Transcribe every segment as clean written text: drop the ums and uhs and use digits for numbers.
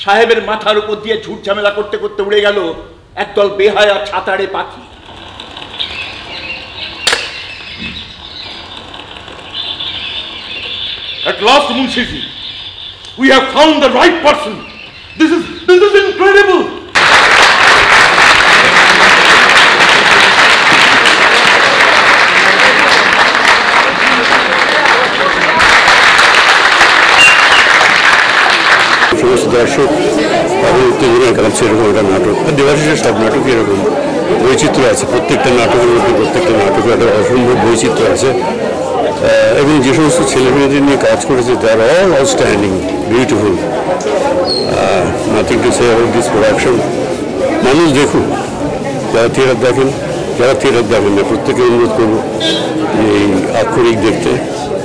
সাহেবের মাথার উপর দিয়ে ঝুট ঝামেলা করতে করতে উড়ে গেল একদল বেহায়া ছাতাড়ে পাখি। At last, Munshiji, we have found the right person. This is incredible. সমস্ত দর্শক তাদের উত্তেজনার কারণ সেরকম একটা নাটক, দেবাশিসের সব নাটকই এরকম বৈচিত্র্য আছে। প্রত্যেকটা নাটকের মধ্যে প্রত্যেকটা নাটকের একটা অসম্ভব বৈচিত্র্য আছে। এবং যে সমস্ত ছেলেমেয়েদের নিয়ে কাজ করেছে they are all outstanding, beautiful, nothing to say about this production. মানুষ দেখুন, যারা থিয়েটার দেখেন, যারা থিয়েটার দেখেন না, প্রত্যেকে অনুরোধ করব এই আক্ষরিক দেখতে।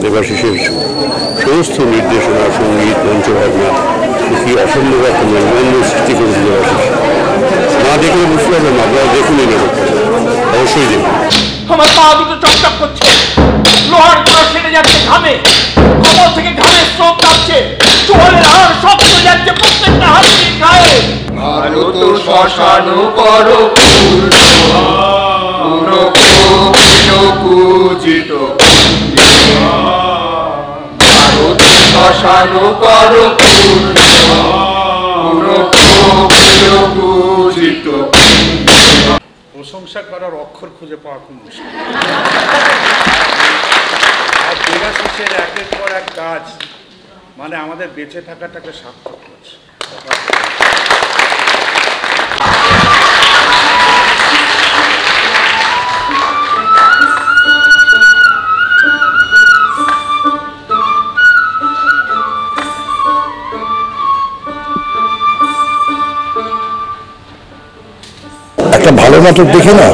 দেবাশিসের সমস্ত নির্দেশনা, সঙ্গীত, মঞ্চভাবনা কি অসম্ভব একটা মনোরঞ্জন সৃষ্টি করেছে দেবাশিস। না দেখলে বুঝতে পারবেন, আপনারা দেখুনই না, অবশ্যই দেখুন। আমার পা দুটো চকচক করছে, লোহার গুঁড়ো সেরে যাচ্ছে ঘামে, কবর থেকে ঘামের স্রোত যাচ্ছে, চোয়ালের হাড় সব চলে যাচ্ছে প্রত্যেকটা হাতির গায়ে। ভারত শ্মশান করো পূজিত, ভারত শ্মশান করো পূজিত। প্রশংসা করার অক্ষর খুঁজে পাওয়া খুব মুশকিল। আর দেবাশিসের একের পর এক কাজ মানে আমাদের বেঁচে থাকাটাকে সার্থক করছে। একটা ভালো নাটক দেখে না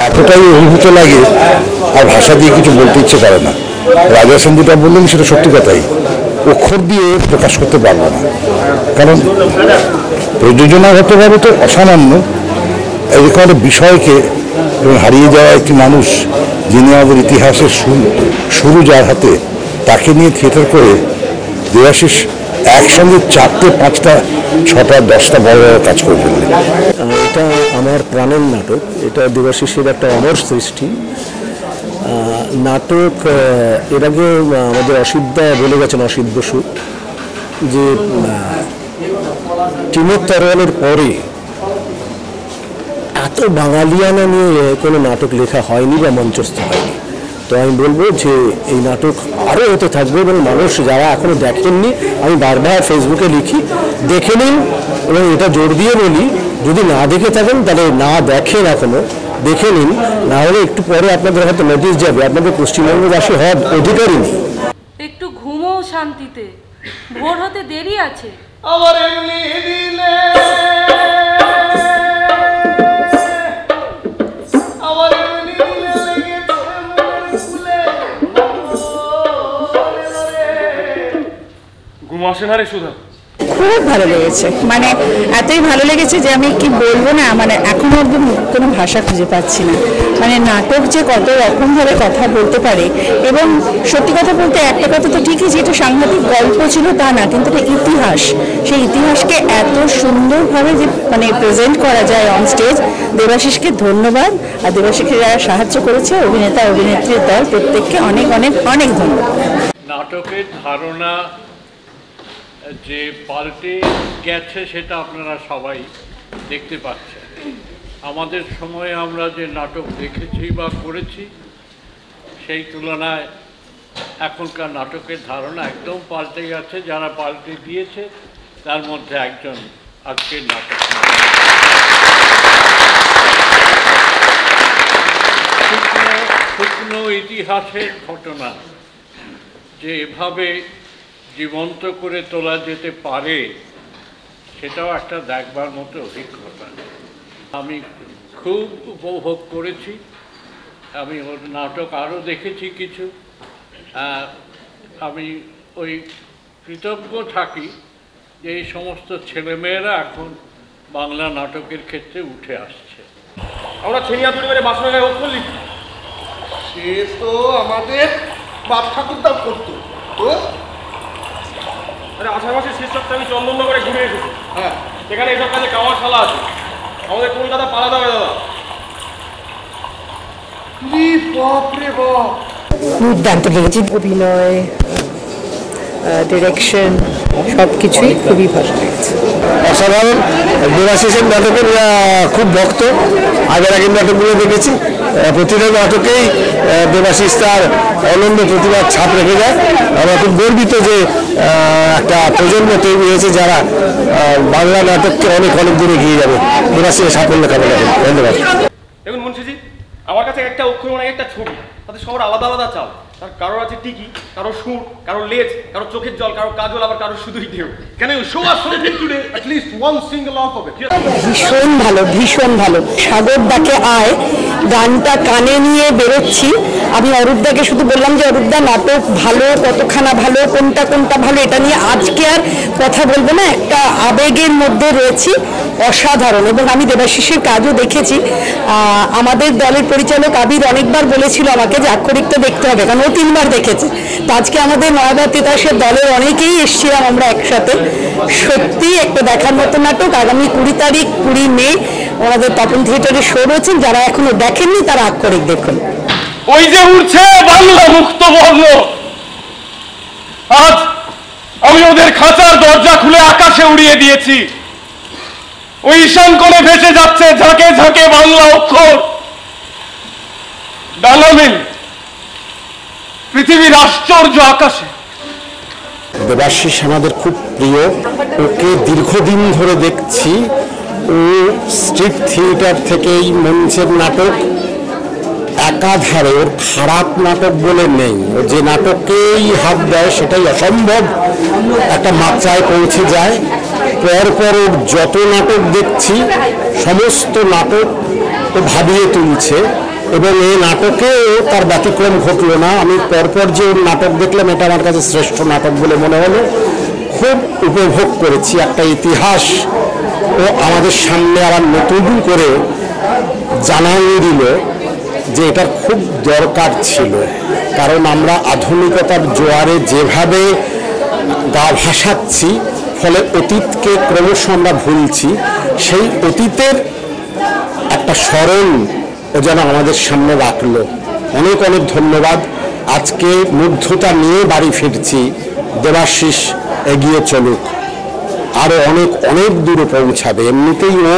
এতটাই অভিভূত লাগে আর ভাষা দিয়ে কিছু বলতে ইচ্ছে করে না। রাজা সেন যেটা বললেন সেটা সত্যি কথাই, অক্ষর দিয়ে প্রকাশ করতে পারবো না, কারণ প্রযোজনাগতভাবে তো অসামান্য। এরকম একটা বিষয়কে এবং হারিয়ে যাওয়া একটি মানুষ যিনি আমাদের ইতিহাসের শুরু যার হাতে, তাকে নিয়ে থিয়েটার করে দেবাশিস একসঙ্গে 4টে 5টা 6টা 10টা বড় বড় কাজ করে ফেললেন। এটা আমার প্রাণের নাটক, এটা দেবাশিসের একটা অমর সৃষ্টি নাটক। এর আগে আমাদের অসিতদা বলে গেছেন, অসিত বসু, যে টিমের তরোয়ালের পরে এত বাঙালিয়ানা নিয়ে কোনো নাটক লেখা হয়নি বা মঞ্চস্থ হয়নি। তো আমি বলবো যে এই নাটক আরও হতে থাকবে এবং মানুষ যারা এখনও দেখেননি, আমি বারবার ফেসবুকে লিখি, দেখে নিন। এবং এটা জোর দিয়ে বলি, যদি না দেখে থাকেন তাহলে না দেখেন, এখনও দেখে নিন, না হলে একটু পরে আপনাদের হয়তো নোটিশ যাবে আপনাদের পশ্চিমবঙ্গবাসী হওয়ার অধিকারই নেই। একটু ঘুমো শান্তিতে, ভোর হতে দেরি আছে। আবার এমনি দিলে ঘুম আসে না রে সুধা? খুব ভালো লেগেছে, মানে এতই ভালো লেগেছে যে আমি কি বলবো না, মানে এখনো একদম কোনো ভাষা খুঁজে পাচ্ছি না। মানে নাটক যে কত রকমভাবে কথা বলতে পারে, এবং সত্যি কথা বলতে একটা কথা তো ঠিকই যে এটা সাংঘাতিক গল্প ছিল তা না, কিন্তু এটা ইতিহাস। সেই ইতিহাসকে এত সুন্দরভাবে যে মানে প্রেজেন্ট করা যায় অন স্টেজ, দেবাশিসকে ধন্যবাদ। আর দেবাশিসকে যারা সাহায্য করেছে, অভিনেতা অভিনেত্রীর দল, প্রত্যেককে অনেক অনেক অনেক ধন্যবাদ। নাটকের ধারণা যে পাল্টে গেছে সেটা আপনারা সবাই দেখতে পাচ্ছেন। আমাদের সময়ে আমরা যে নাটক দেখেছি বা করেছি সেই তুলনায় এখনকার নাটকের ধারণা একদম পাল্টে গেছে। যারা পাল্টে দিয়েছে তার মধ্যে একজন আজকের নাটক। শুকনো ইতিহাসের ঘটনা যে এভাবে জীবন্ত করে তোলা যেতে পারে, সেটাও একটা দেখবার মতো অভিজ্ঞতা। আমি খুব উপভোগ করেছি। আমি ওর নাটক আরও দেখেছি কিছু। আমি ওই কৃতজ্ঞ থাকি যে এই সমস্ত ছেলেমেয়েরা এখন বাংলা নাটকের ক্ষেত্রে উঠে আসছে। আমরা ছেনিয়া পরিবারে বাসনা গায়ে অক্ষর লিখি, সে তো আমাদের বাপ ঠাকুরদাও করতো। তো আরে আষাঢ় মাসের শেষ সপ্তাহে আমি চন্দননগরে ঘুরে এসেছি। হ্যাঁ, সেখানে এসব কাজে কামার শালা আছে। আমাদের কলকাতা পালাতে হবে দাদা। বাপরে বাপ, দুর্দান্ত লেগেছে। অভিনয়, ডিরেকশন সব কিছুই খুবই ভালো লেগেছে। অসাধারণ। দেবাশিসের নাটকের খুব ভক্ত, আগের আগের নাটকগুলো দেখেছি। প্রতিটা নাটকেই দেবাশিস তার অনন্য প্রতিভার ছাপ রেখে যায়। আমরা খুব গর্বিত যে একটা প্রজন্ম তৈরি হয়েছে যারা বাংলা নাটককে অনেক অনেক দূরে এগিয়ে যাবে। দেবাশিসের সাফল্য কামনা করি। ধন্যবাদ। দেখুন মুন্সিজি, আমার কাছে একটা অক্ষর মানে একটা ছবি, তাতে সবার আলাদা আলাদা চাল। তার কারোর আছে টিকি, কারো সুর, কারো লেজ, কারো চোখের জল, কারো কাজল, আবার কারো শুধুই ঢেউ। Can you show us something today? At least one single alphabet. ভীষণ ভালো, ভীষণ ভালো। সাগর ডাকে আয় গানটা কানে নিয়ে বেরোচ্ছি। আমি অরূপদাকে শুধু বললাম যে অরূপদা নাটক ভালো, কতখানা ভালো, কোনটা কোনটা ভালো, এটা নিয়ে আজকে আর কথা বলবো না। একটা আবেগের মধ্যে রয়েছি, অসাধারণ। এবং আমি দেবাশিসের কাজও দেখেছি। আমাদের দলের পরিচালক আবির অনেকবার বলেছিল আমাকে যে আক্ষরিকটা দেখতে হবে, কারণ ও 3 বার দেখেছে। তো আজকে আমাদের নয়াবাদ তিতাসের দলের অনেকেই এসেছিলাম আমরা একসাথে। সত্যি একটা দেখার মতো নাটক। আগামী 20 তারিখ 20 মে ওনাদের তপন থিয়েটারে শো রয়েছেন। যারা এখনো দেখেননি তারা আক্ষরিক দেখুন। ওই যে উঠছে বাংলা মুক্ত বর্ণ, আজ আমি ওদের খাঁচার দরজা খুলে আকাশে উড়িয়ে দিয়েছি। ওই ঈশান কোণে ভেসে যাচ্ছে ঝাঁকে ঝাঁকে বাংলা অক্ষর। ডানামিল পৃথিবীর আশ্চর্য আকাশে। দেবাশিস আমাদের খুব প্রিয়, ওকে দীর্ঘদিন ধরে দেখছি। ও স্ট্রিট থিয়েটার থেকেই মঞ্চের নাটক একাধারে, ওর খারাপ নাটক বলে নেই। ও যে নাটকেই হাত দেয় সেটাই অসম্ভব একটা মাত্রায় পৌঁছে যায়। পরপর ওর যত নাটক দেখছি সমস্ত নাটক ও ভাবিয়ে তুলছে, এবং এই নাটকেও তার ব্যতিক্রম ঘটলো না। আমি পরপর যে ওর নাটক দেখলাম, এটা আমার কাছে শ্রেষ্ঠ নাটক বলে মনে হলো। খুব উপভোগ করেছি। একটা ইতিহাস ও আমাদের সামনে আবার নতুন করে জানাই দিল যে এটার খুব দরকার ছিল। কারণ আমরা আধুনিকতার জোয়ারে যেভাবে গা ভাসাচ্ছি, ফলে অতীতকে ক্রমশ আমরা ভুলছি। সেই অতীতের একটা স্মরণ ও যেন আমাদের সামনে রাখলো। অনেক অনেক ধন্যবাদ। আজকে মুগ্ধতা নিয়ে বাড়ি ফিরছি। দেবাশিস এগিয়ে চলুক, আরও অনেক অনেক দূরে পৌঁছাবে। এমনিতেই ও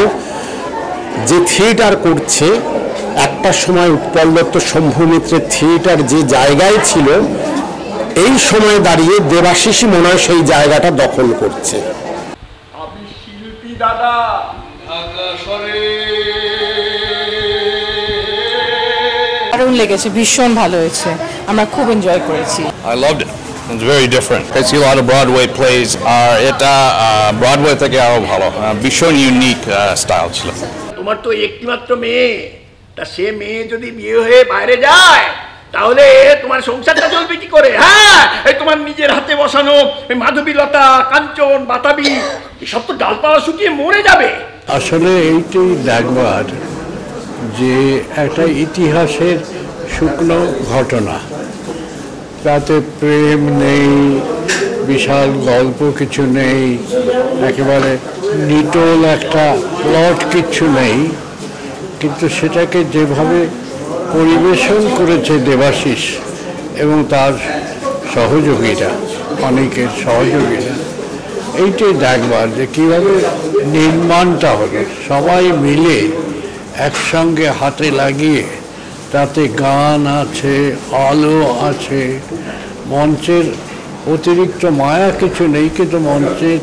যে থিয়েটার করছে, একটা সময় উৎপল দত্ত শম্ভু মিত্রের থিয়েটার যে জায়গায় ছিল, এই সময় দাঁড়িয়ে দেবাশিসই মনে হয় সেই জায়গাটা দখল করছে। আমি শিল্পী দাদা, দারুণ লেগেছে, ভীষণ ভালো হয়েছে, আমরা খুব এনজয় করেছি। I loved it. It's very different. I see a lot of Broadway plays. এটা Broadway থেকে আরো ভালো, ভীষণ ইউনিক স্টাইল ছিল। তোমার তো একটিমাত্র মেয়ে, তা সে মেয়ে যদি বিয়ে হয়ে বাইরে যায় তাহলে তোমার সংসারটা চলবে কি করে? হ্যাঁ, এই তোমার নিজের হাতে বসানো মাধবীলতা, কাঞ্চন, বাতাবি এসব তো ডালপালা শুকিয়ে মরে যাবে। আসলে এইটাই দেখবার যে একটা ইতিহাসের শুকনো ঘটনা, তাতে প্রেম নেই, বিশাল গল্প কিছু নেই, একেবারে নিটোল একটা প্লট কিছু নেই, কিন্তু সেটাকে যেভাবে পরিবেশন করেছে দেবাশিস এবং তার সহযোগীরা, অনেকের সহযোগীরা, এইটাই দেখবার যে কীভাবে নির্মাণটা হলো। সবাই মিলে একসঙ্গে হাতে লাগিয়ে, তাতে গান আছে, আলো আছে, মঞ্চের অতিরিক্ত মায়া কিছু নেই, কিন্তু মঞ্চের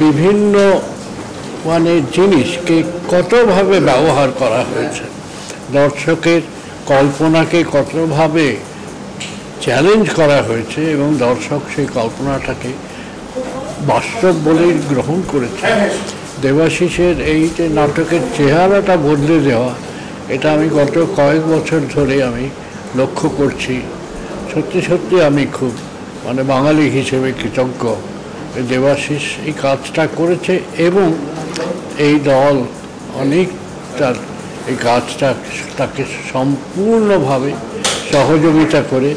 বিভিন্ন জিনিসকে কতভাবে ব্যবহার করা হয়েছে, দর্শকের কল্পনাকে কতভাবে চ্যালেঞ্জ করা হয়েছে, এবং দর্শক সেই কল্পনাটাকে বাস্তব বলেই গ্রহণ করেছে। দেবাশিসের এই যে নাটকের চেহারাটা বদলে দেওয়া, এটা আমি গত কয়েক বছর ধরে আমি লক্ষ্য করছি। সত্যি সত্যি আমি খুব বাঙালি হিসেবে কৃতজ্ঞ দেবাশিস এই কাজটা করেছে, এবং এই দল অনেক তার এই কাজটা তাকে সম্পূর্ণভাবে সহযোগিতা করে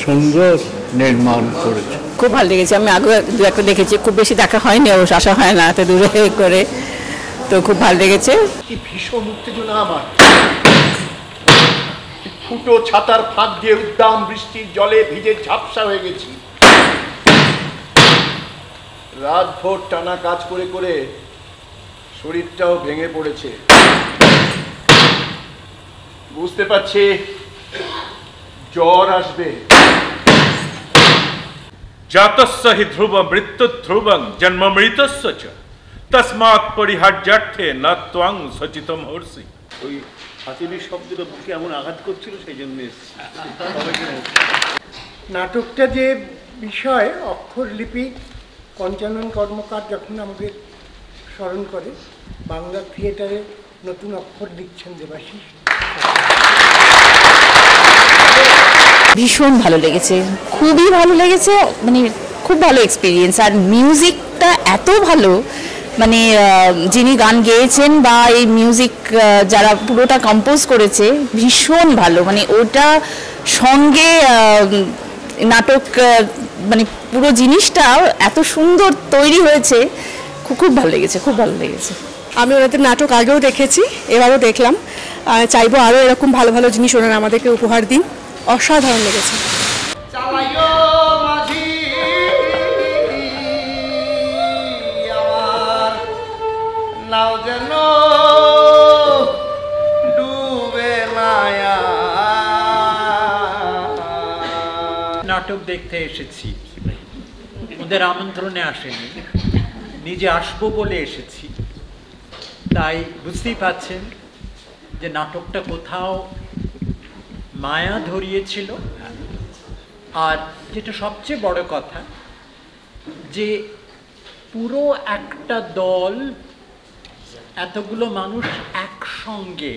সুন্দর নির্মাণ করেছে। খুব ভালো লেগেছে, আমি আগে দু একটা দেখেছি, খুব বেশি দেখা হয়নি, অবশ্য আসা হয় না এত দূরে করে, তো খুব ভালো লেগেছে। কি ভীষণ উত্তেজনা আমার, ফুটো ছাতার ফাঁক দিয়ে উদ্দাম বৃষ্টির জলে ভিজে ঝাপসা হয়ে গেছি। রাত ভোর টানা কাজ করে করে শরীরটাও ভেঙে পড়েছে। বুঝতে পারছি জ্বর আসবে। জাতস্য হি ধ্রুব মৃত্যু ধ্রুবং জন্ম মৃতস্য চ তস্মাৎ পরিহার্যার্থে ন ত্বং সচিতম হর্ষি। ওই হাতির শব্দটা বুকে এমন আঘাত করছিল, সেই জন্য নাটকটা যে বিষয়, অক্ষরলিপি পঞ্চানন কর্মকার যখন আমাদের স্মরণ করে, বাংলা থিয়েটারে নতুন অক্ষর লিখছেন দেবাশিস। ভীষণ ভালো লেগেছে, খুবই ভালো লেগেছে, মানে খুব ভালো এক্সপিরিয়েন্স। আর মিউজিকটা এত ভালো, মানে যিনি গান গেয়েছেন বা এই মিউজিক যারা পুরোটা কম্পোজ করেছে ভীষণ ভালো, মানে ওটা সঙ্গে নাটক, মানে পুরো জিনিসটা এত সুন্দর তৈরি হয়েছে, খুব ভালো লেগেছে, খুব ভালো লেগেছে। আমি ওনাদের নাটক আগেও দেখেছি, এবারও দেখলাম, চাইবো আরও এরকম ভালো ভালো জিনিস ওনারা আমাদেরকে উপহার দিন। অসাধারণ লেগেছে। নাও যেন ডুবে মায়া। নাটক দেখতে এসেছি, ওদের আমন্ত্রণে আসেনি, নিজে আসবো বলে এসেছি। তাই বুঝতেই পাচ্ছেন যে নাটকটা কোথাও মায়া ধরিয়েছিল। আর যেটা সবচেয়ে বড় কথা, যে পুরো একটা দল, এতগুলো মানুষ একসঙ্গে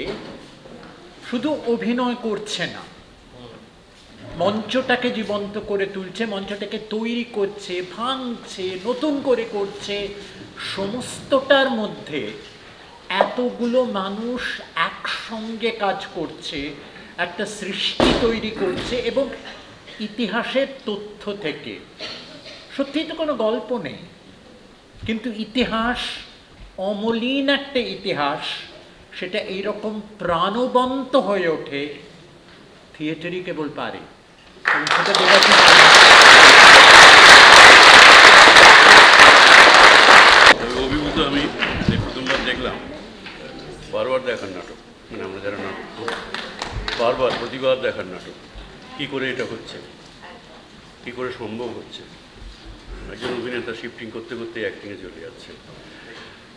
শুধু অভিনয় করছে না, মঞ্চটাকে জীবন্ত করে তুলছে, মঞ্চটাকে তৈরি করছে, ভাঙছে, নতুন করে করছে। সমস্তটার মধ্যে এতগুলো মানুষ একসঙ্গে কাজ করছে, একটা সৃষ্টি তৈরি করছে, এবং ইতিহাসের তথ্য থেকে। সত্যিই তো কোনো গল্প নেই, কিন্তু ইতিহাস, অমলিন একটা ইতিহাস, সেটা এইরকম প্রাণবন্ত হয়ে ওঠে থিয়েটারই কেবল পারে। অভিভূত আমি প্রথমবার দেখলাম, বারবার দেখার নাটক, মানে আমরা যারা নাটক বারবার প্রতিবার দেখার নাটক। কী করে এটা হচ্ছে, কী করে সম্ভব হচ্ছে, একজন অভিনেতা শিফটিং করতে করতে অ্যাক্টিংয়ে চলে যাচ্ছে।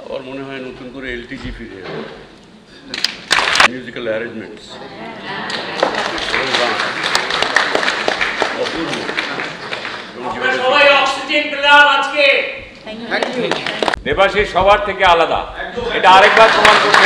আবার মনে হয় নতুন করে এলটিজি ফিরে যাবে, মিউজিক্যাল অ্যারেঞ্জমেন্টস, অপূর্ব। দেবাশিস সবার থেকে আলাদা, এটা আরেকবার প্রমাণ করতে